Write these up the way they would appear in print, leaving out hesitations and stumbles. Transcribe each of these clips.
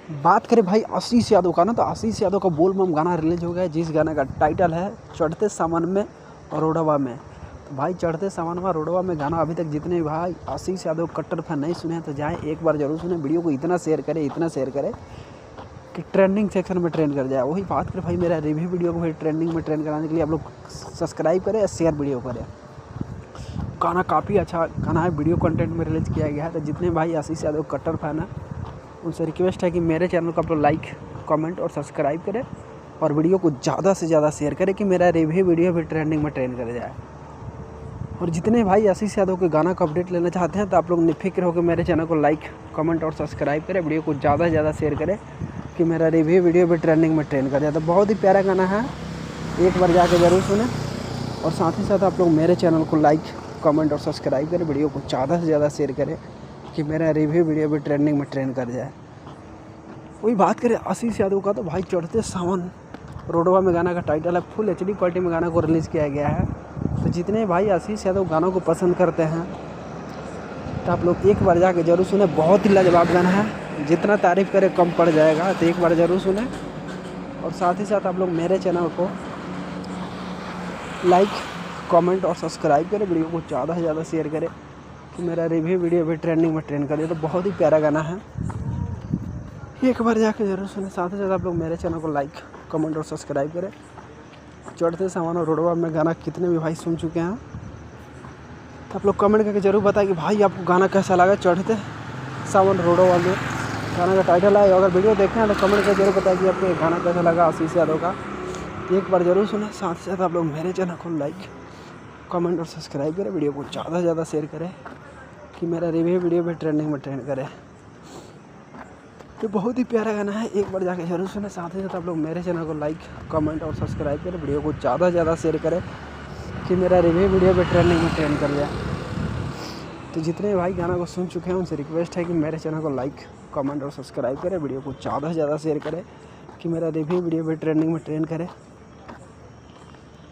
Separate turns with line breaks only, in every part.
बात करें भाई आशीष यादव का ना, तो आशीष यादव का बोल बम गाना रिलीज हो गया है, जिस गाने का टाइटल है चढ़ते सावन में रोडवा में। तो भाई चढ़ते सावन में रोडवा में गाना अभी तक जितने भाई आशीष यादव कट्टर फैन नहीं सुने हैं तो जाएँ एक बार जरूर सुने। वीडियो को इतना शेयर करें कि ट्रेंडिंग सेक्शन में ट्रेंड कर जाए। वही बात करें भाई मेरा रिव्यू वीडियो को भाई ट्रेंडिंग में ट्रेंड कराने के लिए आप लोग सब्सक्राइब करें या शेयर वीडियो करें। गाना काफ़ी अच्छा गाना है, वीडियो कंटेंट में रिलीज़ किया गया है। तो जितने भाई आशीष यादव कट्टर फैन हैं उनसे रिक्वेस्ट है कि मेरे चैनल को आप लोग लाइक कमेंट और सब्सक्राइब करें और वीडियो को ज़्यादा से ज़्यादा शेयर करें कि मेरा रिव्यू वीडियो भी ट्रेंडिंग में ट्रेंड कर जाए। और जितने भाई आशीष यादव के गाना का अपडेट लेना चाहते हैं तो आप लोग निफिक्र होकर मेरे चैनल को लाइक कमेंट और सब्सक्राइब करें, वीडियो को ज़्यादा से ज़्यादा शेयर करें कि मेरा रिव्यू वीडियो भी ट्रेंडिंग में ट्रेंड कर जाए। तो बहुत ही प्यारा गाना है, एक बार जाके ज़रूर सुने। और साथ ही साथ आप लोग मेरे चैनल को लाइक कमेंट और सब्सक्राइब करें, वीडियो को ज़्यादा से ज़्यादा शेयर करें कि मेरा रिव्यू वीडियो भी ट्रेंडिंग में ट्रेंड कर जाए। वही बात करें आशीष यादव का, तो भाई चढ़ते सावन रोडवा में गाना का टाइटल है, फुल HD क्वालिटी में गाना को रिलीज़ किया गया है। तो जितने भाई आशीष यादव गानों को पसंद करते हैं तो आप लोग एक बार जाके ज़रूर सुने। बहुत ही लाजवाब गाना है, जितना तारीफ़ करें कम पड़ जाएगा। तो एक बार ज़रूर सुने और साथ ही साथ आप लोग मेरे चैनल को लाइक कमेंट और सब्सक्राइब करें, वीडियो को ज़्यादा से ज़्यादा शेयर करें कि मेरा रिव्यू वीडियो भी ट्रेंडिंग में ट्रेंड कर दिया। तो बहुत ही प्यारा गाना है, एक बार जाके ज़रूर सुने। साथ ही साथ आप लोग मेरे चैनल को लाइक कमेंट और सब्सक्राइब करें। चढ़ते सावन और रोडवा में गाना कितने भी भाई सुन चुके हैं तो आप लोग कमेंट करके ज़रूर बताएं कि भाई आपको गाना कैसा लगा। चढ़ते सावन रोडवा में गाना का टाइटल है। अगर वीडियो देखें हैं तो कमेंट करके जरूर बताएं कि आपको गाना कैसा लगा आशीष यादव का। एक बार ज़रूर सुने। साथ ही साथ आप लोग मेरे चैनल को लाइक कमेंट और सब्सक्राइब करें, वीडियो को ज़्यादा से ज़्यादा शेयर करें कि मेरा रिव्यू वीडियो भी ट्रेंडिंग में ट्रेंड करे। तो बहुत ही प्यारा गाना है, एक बार जाके जरूर सुने। साथ ही साथ आप लोग मेरे चैनल को लाइक कमेंट और सब्सक्राइब करें, वीडियो को ज़्यादा से ज़्यादा शेयर करें कि मेरा रिव्यू वीडियो भी ट्रेंडिंग में ट्रेंड कर जाए। तो जितने भाई गाना को सुन चुके हैं उनसे रिक्वेस्ट है कि मेरे चैनल को लाइक कमेंट और सब्सक्राइब करें, वीडियो को ज़्यादा से ज़्यादा शेयर करें कि मेरा रिव्यू वीडियो भी ट्रेंडिंग में ट्रेंड करे।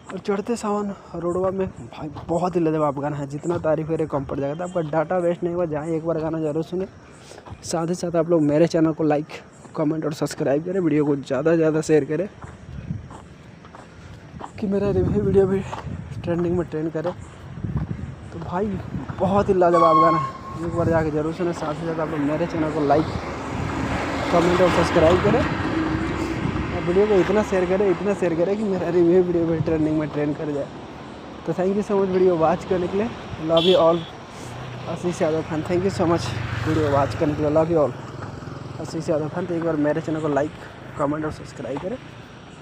और चढ़ते सावन रोडवा में भाई बहुत ही लाजवाब गाना है, जितना तारीफ़ करे कम पड़ जाएगा। तो आपका डाटा वेस्ट नहीं हुआ, जहाँ एक बार गाना जरूर सुने। साथ ही साथ आप लोग मेरे चैनल को लाइक कमेंट और सब्सक्राइब करें, वीडियो को ज़्यादा से ज़्यादा शेयर करें कि मेरा रिव्यू वीडियो भी ट्रेंडिंग में ट्रेंड करे। तो भाई बहुत ही लाजवाब गाना है, एक बार जाके जरूर सुने। साथ ही साथ आप लोग मेरे चैनल को लाइक कमेंट और सब्सक्राइब करें और वीडियो को इतना शेयर करें कि मेरा रिव्यू वीडियो भी ट्रेंडिंग में ट्रेंड कर जाए। तो thank you so much video watch करने के लिए। Love you all Ashish Yadav fan, thank you so much video watch करने के लिए। Love you all Ashish Yadav fan. तो एक बार मेरे चैनल को लाइक कमेंट और सब्सक्राइब करें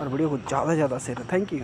और वीडियो को ज़्यादा से ज़्यादा शेयर। Thank you.